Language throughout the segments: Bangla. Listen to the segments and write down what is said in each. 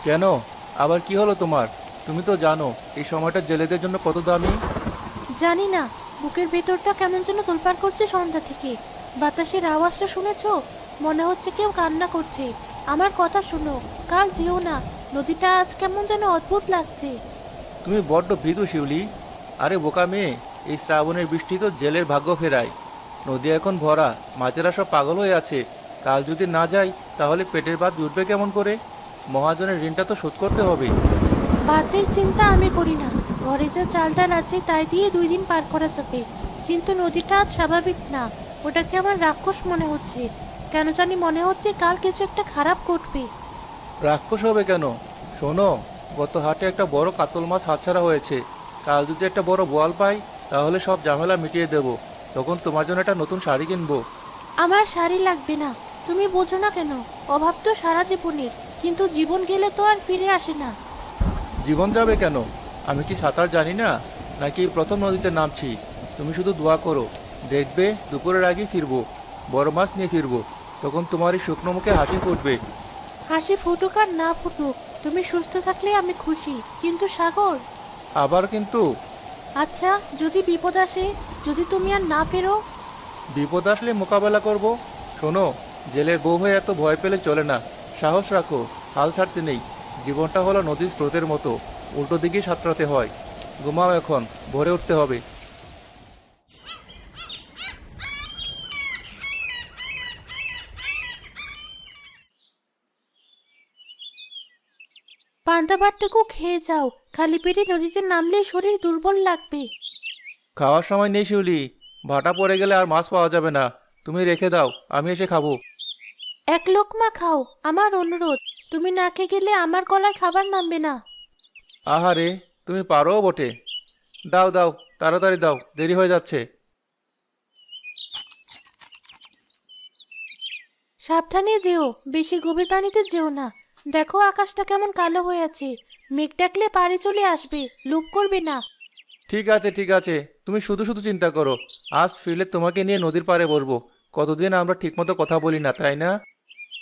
কেন? আবার কি হলো তোমার? তুমি তো জানো এই সময়টা জেলেদের জন্য কত দামি। জানি না, বুকের ভেতরটা কেমন যেন তোলপাড় করছে সন্ধ্যা থেকে। বাতাসের আওয়াজটা শুনেছো? মনে হচ্ছে কেউ কান্না করছে। আমার কথা শোনো, কাল যেও না। নদীটা আজ কেমন যেন অদ্ভুত লাগছে। তুমি বড্ড ভীতু শিউলি। আরে বোকা মেয়ে, এই শ্রাবণের বৃষ্টি তো জেলের ভাগ্য ফেরায়। নদী এখন ভরা, মাছেরা সব পাগল হয়ে আছে। কাল যদি না যাই তাহলে পেটের ভাত জুটবে কেমন করে? মহাজনের ঋণটা তো শোধ করতে হবে। ভাতের চিন্তা আমি করি না। ঘরে যে চাল ডাল আছে তাই দিয়ে 2 দিন পার করা যাবে। কিন্তু নদীটা আজ স্বাভাবিক না। ওটাকে আমার রাক্ষস মনে হচ্ছে। কেন জানি মনে হচ্ছে কাল কিছু একটা খারাপ ঘটবে। রাক্ষস হবে কেন? শোনো, গত হাটে একটা বড় কাতল মাছ হাতছাড়া হয়েছে। কাল যদি একটা বড় বোয়াল পাই তাহলে সব ঝামেলা মিটিয়ে দেব। তখন তোমার জন্য একটা নতুন শাড়ি কিনবো। আমার শাড়ি লাগবে না। তুমি বোঝো না কেন? অভাব তো সারা জীবনের, কিন্তু জীবন গেলে তো আর ফিরে আসে না। জীবন যাবে কেন? আমি কি সাঁতার জানি না, নাকি এই প্রথম নদীতে নামছি? তুমি শুধু দোয়া করো, দেখবে দুপুরের আগে ফিরবো। বড় মাছ নিয়ে ফিরবো। তখন তোমার এই শুকনো মুখে হাসি ফুটবে। হাসি ফুটুক আর না ফুটুক, তুমি সুস্থ থাকলে আমি খুশি। কিন্তু সাগর, আবার কিন্তু? আচ্ছা, যদি বিপদ আসে, যদি তুমি আর না ফেরো? বিপদ আসলে মোকাবেলা করব। শোনো, জেলের বউ হয়ে এত ভয় পেলে চলে না। সাহস রাখো, হাল ছাড়তে নেই। জীবনটা হলো নদীর স্রোতের মতো, উল্টো দিকেই সাঁতরাতে হয়। ঘুমাও এখন, ভোরে উঠতে হবে। পান্তা ভাতটুকু খেয়ে যাও। খালি পেটে নদীতে নামলে শরীর দুর্বল লাগবে। খাওয়ার সময় নেই শিউলি, ভাটা পড়ে গেলে আর মাছ পাওয়া যাবে না। তুমি রেখে দাও, আমি এসে খাবো। এক লোকমা খাও, আমার অনুরোধ। তুমি না খেয়ে গেলে আমার গলায় খাবার নামবে না। আহারে, তুমি পারো বটে। দাও দাও, তাড়াতাড়ি দাও, দেরি হয়ে যাচ্ছে। সাবধানে যেও, বেশি গভীর পানিতে যেও না। দেখো আকাশটা কেমন কালো হয়ে আছে। মেঘ ডাকলে পাড়ে চলে আসবে, লুপ করবে না। ঠিক আছে ঠিক আছে, তুমি শুধু শুধু চিন্তা করো। আজ ফিরলে তোমাকে নিয়ে নদীর পাড়ে বসবো। কতদিন আমরা ঠিকমতো কথা বলি না, তাই না?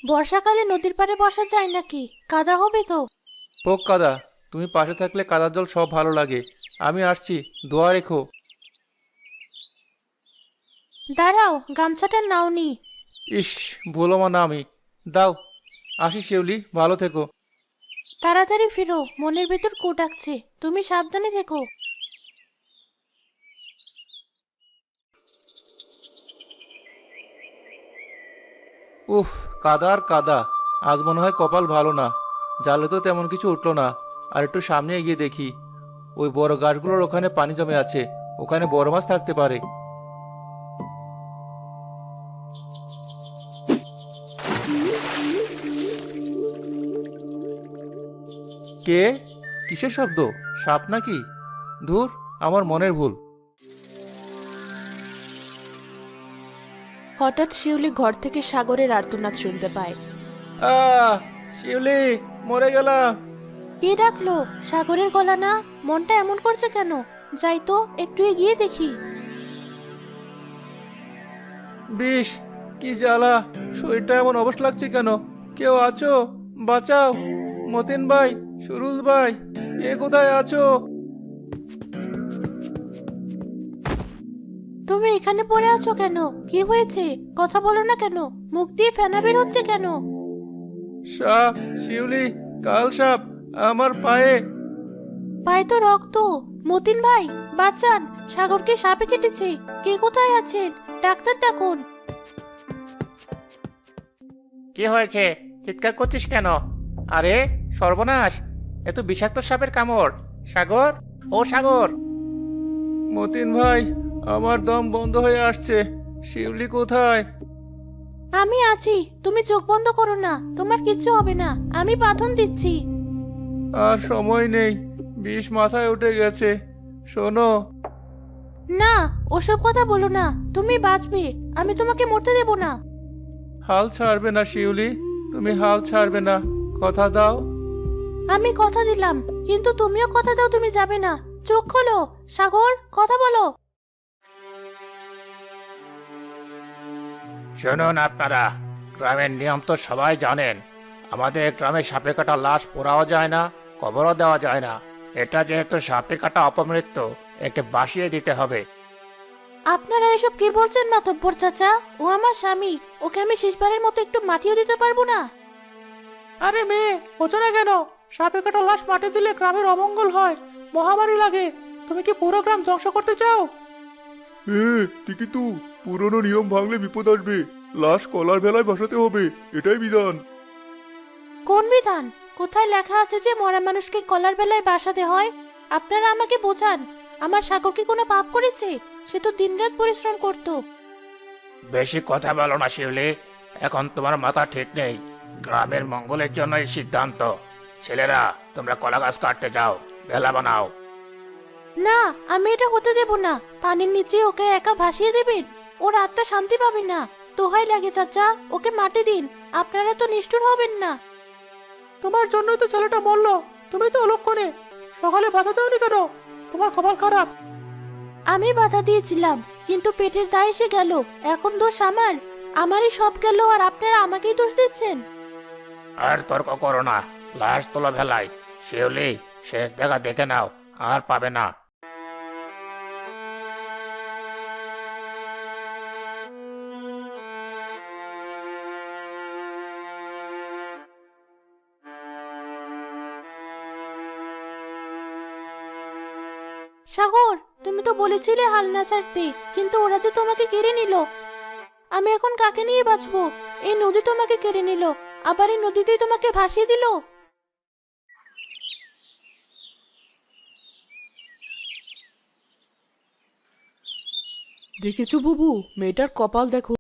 বর্ষাকালে নদীর পাড়ে বসা যায় নাকি? কাদা হবে তো। পোক কাদা, তুমি পাশে থাকলে কাদার জল সব ভালো লাগে। আমি আসছি, দোয়া রেখো। দাঁড়াও, গামছাটা নাওনি। ইস, ভুলো না আমি। দাও। আসি শিউলি, ভালো থেকো। তাড়াতাড়ি ফিরো, মনের ভেতর কো ডাকছে। তুমি সাবধানে থেকো। উফ, কাদা আর কাদা। আজ মনে হয় কপাল ভালো না। জালে তো তেমন কিছু উঠলো না। আর একটু সামনে এগিয়ে দেখি, ওই বড় গাছগুলোর ওখানে পানি জমে আছে। ওখানে বড় মাছ থাকতে পারে। কে? কিসের শব্দ? সাপ নাকি? ধুর, আমার মনের ভুল। হঠাৎ শিউলি ঘর থেকে সাগরের আর্তনাদ শুনতে পায়। শিউলি, মরে গেলাম। কে ডাকলো? সাগরের গলা না? মনটা এমন করছে কেন? যাই তো, একটু এগিয়ে দেখি। বিষ! কি জ্বালা! শরীরটা এমন অবশ লাগছে কেন? কেউ আছো? বাঁচাও! মতিন ভাই, সুরুজ ভাই, এ কোথায় আছো? তুমি এখানে পড়ে আছো কেন? কি হয়েছে? কথা বলো না কেন? মুখ দিয়ে ফেনা বের হচ্ছে কেন? সাপ! শিউলি, কাল সাপ আমার পায়ে। পায়ে তো রক্ত। মতিন ভাই, বাঁচান। সাগরকে সাপে কেটেছে। কে কোথায় আছেন? ডাক্তার ডাকুন। কি হয়েছে? চিৎকার করছিস কেন? আরে সর্বনাশ! এত বিষাক্ত সাপের কামড়! সাগর, ও সাগর! মতিন ভাই, আমার দম বন্ধ হয়ে আসছে। শিউলি কোথায়? আমি আছি, তুমি চোখ বন্ধ করো না। তোমার কিচ্ছু হবে না, আমি বাঁধন দিচ্ছি। আর সময় নেই, বিষ মাথায় উঠে গেছে। শোনো। না, ওসব কথা বলো না। তুমি বাঁচবে, আমি তোমাকে মরতে দেব না। হাল ছাড়বে না শিউলি, তুমি হাল ছাড়বে না। কথা দাও। আমি কথা দিলাম, কিন্তু তুমিও কথা দাও তুমি যাবে না। চোখ খোলো। সাগর, কথা বলো। শুনুন আপনারা, গ্রামের নিয়ম তো সবাই জানেন। আমাদের গ্রামে সাপে কাটা লাশ পোড়াও যায় না, কবরও দেওয়া যায় না। এটা যেহেতু সাপে কাটা অপমৃত্যু, একে বাসিয়ে দিতে হবে। আপনারা এসব কি বলছেন মাতব্বর চাচা? ও আমার স্বামী, ওকে আমি শেষবারের মতো একটু মাটিও দিতে পারবো না? আরে মেয়ে, বোঝো না কেন? সাপে কাটা লাশ মাটি দিলে গ্রামের অমঙ্গল হয়, মহামারী লাগে। তুমি কি পুরো গ্রাম ধ্বংস করতে চাও? ঠিকই তো, পুরনো নিয়ম ভাঙলে বিপদ আসবে। লাশ কলার ভেলায় বসাতে হবে, এটাই বিধান। কোন বিধান? কোথায় লেখা আছে যে মরা মানুষকে কলার বেলায় বাসাতে হয়? আপনারা আমাকে বোঝান। আমার সাগর কি কোনো পাপ করেছে? সে তো দিনরাত পরিশ্রম করতো। বেশি কথা বলো না শিউলি, এখন তোমার মাথা ঠিক নেই। গ্রামের মঙ্গলের জন্য এই সিদ্ধান্ত। ছেলেরা, তোমরা কলা গাছ কাটতে যাও, ভেলা বানাও। না, আমি এটা হতে দেব না। পানির নিচে ওকে একা ভাসিয়ে দেবেন? ওর আত্মা শান্তি পাবে না। দোহাই লাগে চাচা, ওকে মাটি দিন। আপনারা তো নিষ্ঠুর হবেন না। তোমার জন্যই তো ছেলেটা মরলো। তুমি তো অলক্ষণে সকালে বাধা দাওনি কেন? তোমার কপাল খারাপ। আমি বাধা দিয়েছিলাম, কিন্তু পেটের দায় এসে গেল। এখন দোষ আমার। আমারই সব গেল, আর আপনারা আমাকেই দোষ দিচ্ছেন। আর তর্ক করো না, লাশ তোলো ভেলায়। শিউলি, শেষ দেখা দেখে নাও, আর পাবে না। সাগর, তুমি তো বলেছিলে হাল না ছাড়তে, কিন্তু ওরা যে তোমাকে কেড়ে নিল। আমি এখন কাকে নিয়ে বাঁচবো? এই নদী তোমাকে কেড়ে নিল, আবার এই নদীতেই তোমাকে ভাসিয়ে দিল। দেখেছো বুবু, মেয়েটার কপাল দেখো।